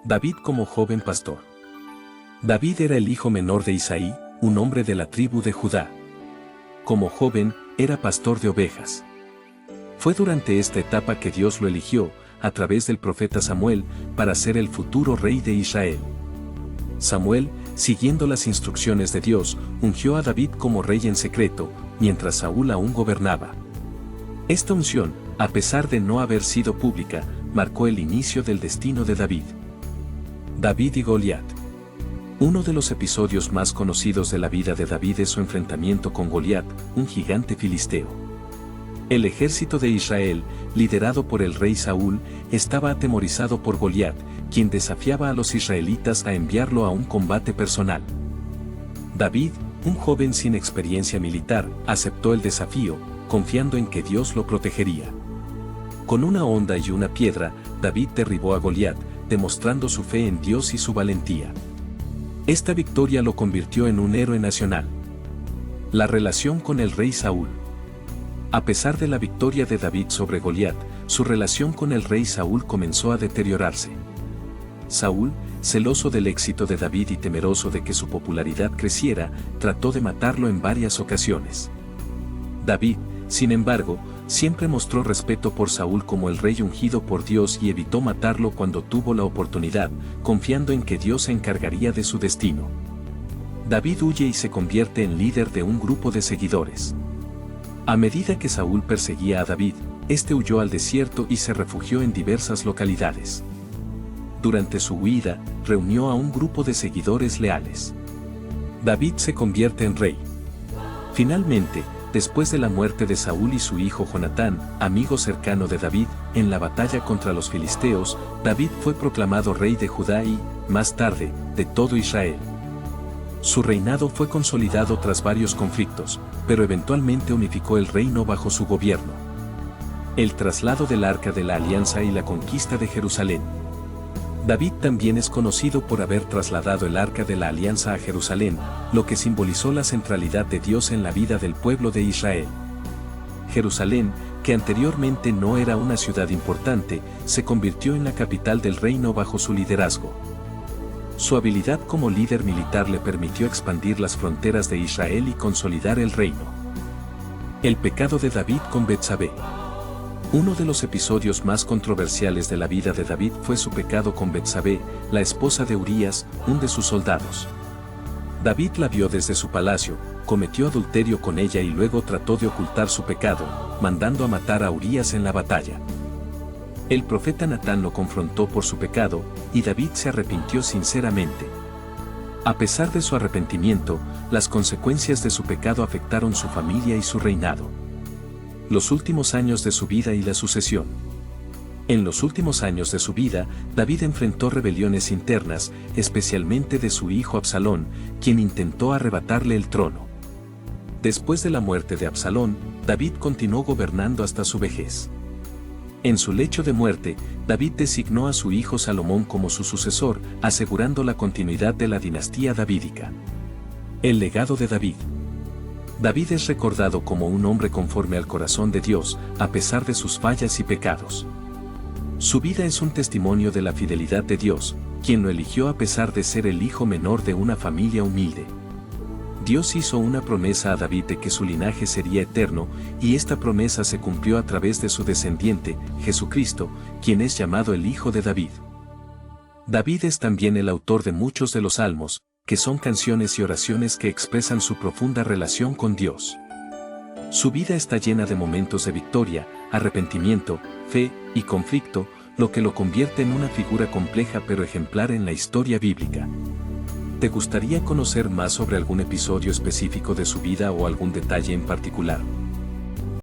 David como joven pastor. David era el hijo menor de Isaí, un hombre de la tribu de Judá. Como joven, era pastor de ovejas. Fue durante esta etapa que Dios lo eligió, a través del profeta Samuel, para ser el futuro rey de Israel. Samuel, siguiendo las instrucciones de Dios, ungió a David como rey en secreto, mientras Saúl aún gobernaba. Esta unción, a pesar de no haber sido pública, marcó el inicio del destino de David. David y Goliat. Uno de los episodios más conocidos de la vida de David es su enfrentamiento con Goliat, un gigante filisteo. El ejército de Israel, liderado por el rey Saúl, estaba atemorizado por Goliat, quien desafiaba a los israelitas a enviarlo a un combate personal. David, un joven sin experiencia militar, aceptó el desafío, confiando en que Dios lo protegería. Con una honda y una piedra, David derribó a Goliat, demostrando su fe en Dios y su valentía. Esta victoria lo convirtió en un héroe nacional. La relación con el rey Saúl. A pesar de la victoria de David sobre Goliat, su relación con el rey Saúl comenzó a deteriorarse. Saúl, celoso del éxito de David y temeroso de que su popularidad creciera, trató de matarlo en varias ocasiones. David, sin embargo, siempre mostró respeto por Saúl como el rey ungido por Dios y evitó matarlo cuando tuvo la oportunidad, confiando en que Dios se encargaría de su destino. David huye y se convierte en líder de un grupo de seguidores. A medida que Saúl perseguía a David, este huyó al desierto y se refugió en diversas localidades. Durante su huida, reunió a un grupo de seguidores leales. David se convierte en rey. Finalmente, después de la muerte de Saúl y su hijo Jonatán, amigo cercano de David, en la batalla contra los filisteos, David fue proclamado rey de Judá y, más tarde, de todo Israel. Su reinado fue consolidado tras varios conflictos, pero eventualmente unificó el reino bajo su gobierno. El traslado del Arca de la Alianza y la conquista de Jerusalén. David también es conocido por haber trasladado el Arca de la Alianza a Jerusalén, lo que simbolizó la centralidad de Dios en la vida del pueblo de Israel. Jerusalén, que anteriormente no era una ciudad importante, se convirtió en la capital del reino bajo su liderazgo. Su habilidad como líder militar le permitió expandir las fronteras de Israel y consolidar el reino. El pecado de David con Betsabé. Uno de los episodios más controversiales de la vida de David fue su pecado con Betsabé, la esposa de Urías, un de sus soldados. David la vio desde su palacio, cometió adulterio con ella y luego trató de ocultar su pecado, mandando a matar a Urías en la batalla. El profeta Natán lo confrontó por su pecado, y David se arrepintió sinceramente. A pesar de su arrepentimiento, las consecuencias de su pecado afectaron su familia y su reinado. Los últimos años de su vida y la sucesión. En los últimos años de su vida, David enfrentó rebeliones internas, especialmente de su hijo Absalón, quien intentó arrebatarle el trono. Después de la muerte de Absalón, David continuó gobernando hasta su vejez. En su lecho de muerte, David designó a su hijo Salomón como su sucesor, asegurando la continuidad de la dinastía davídica. El legado de David. David es recordado como un hombre conforme al corazón de Dios, a pesar de sus fallas y pecados. Su vida es un testimonio de la fidelidad de Dios, quien lo eligió a pesar de ser el hijo menor de una familia humilde. Dios hizo una promesa a David de que su linaje sería eterno, y esta promesa se cumplió a través de su descendiente, Jesucristo, quien es llamado el Hijo de David. David es también el autor de muchos de los salmos, que son canciones y oraciones que expresan su profunda relación con Dios. Su vida está llena de momentos de victoria, arrepentimiento, fe y conflicto, lo que lo convierte en una figura compleja pero ejemplar en la historia bíblica. ¿Te gustaría conocer más sobre algún episodio específico de su vida o algún detalle en particular?